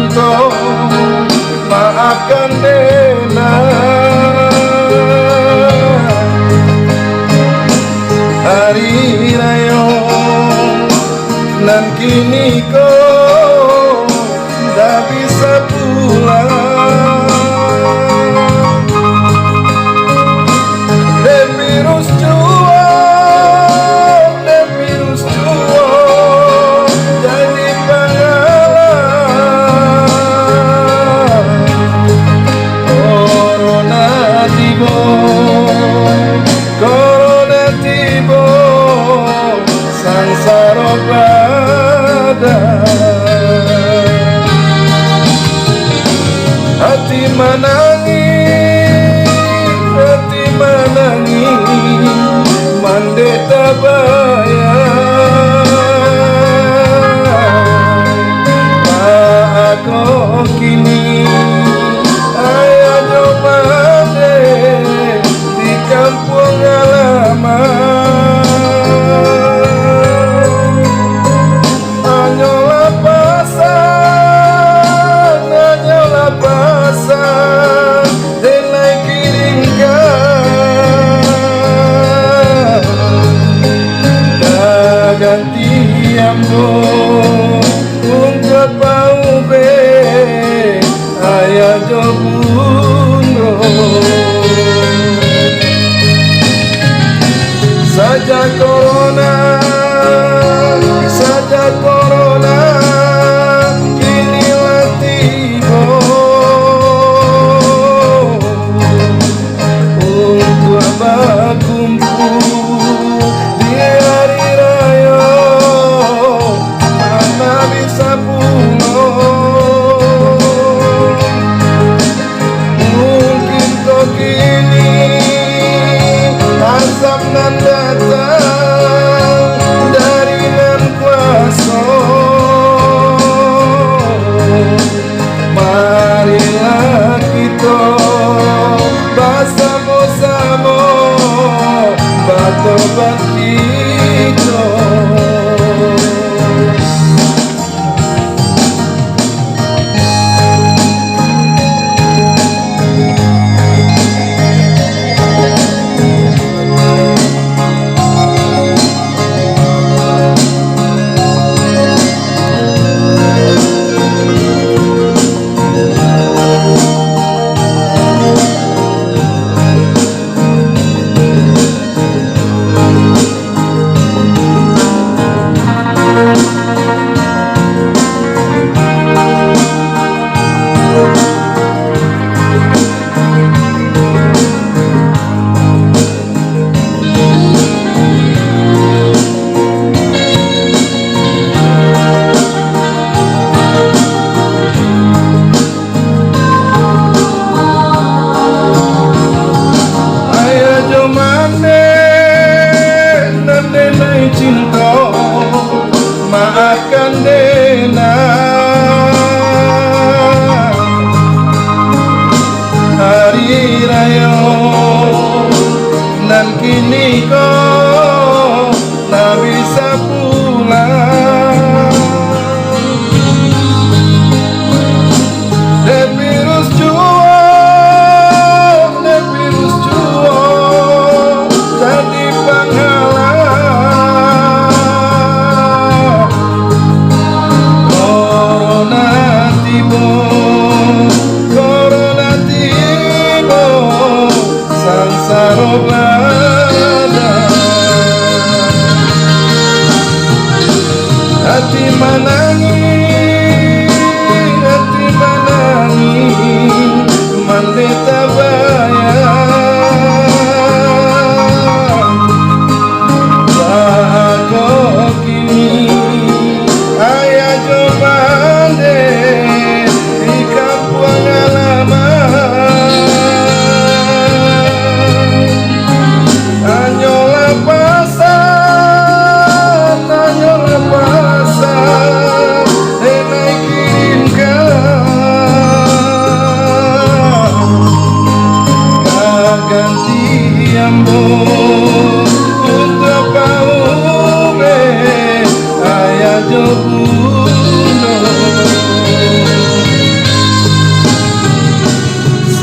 untuk maafkan Dena. Hari raya nan kini kau tak bisa pulang. Dan virus jual jadi pengalaman. Corona tiba sangsara badan. Hati menangis mandeta bayar. Aku kini ayah coba deh di kampung halaman. Hanyalah pasang Dena kirimkan. Dah ganti ambo ungkap bau be ayah jobunro. Saja corona kini tiba untuk berkumpul di hari raya. Mana bisa pulang, mungkin kau kini azab nan datang dari nan kuasa. Marilah kita bersama-sama bertobat kita.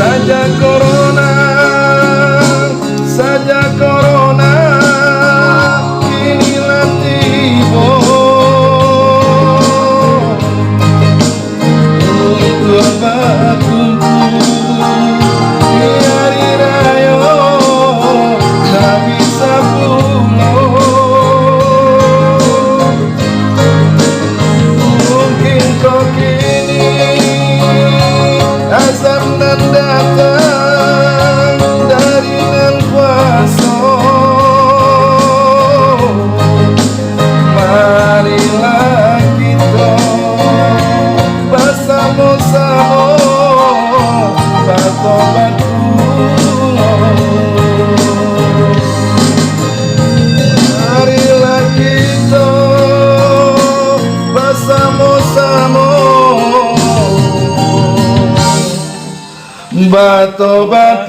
saja corona, saja corona, inilah tiba untuk berkumpul di hari raya, tak bisa pulang. Mungkin kau kini azab dan datang dari nan kuasa. Marilah kita bersama-sama bertobat pulang. Marilah kita bersama-sama bertobat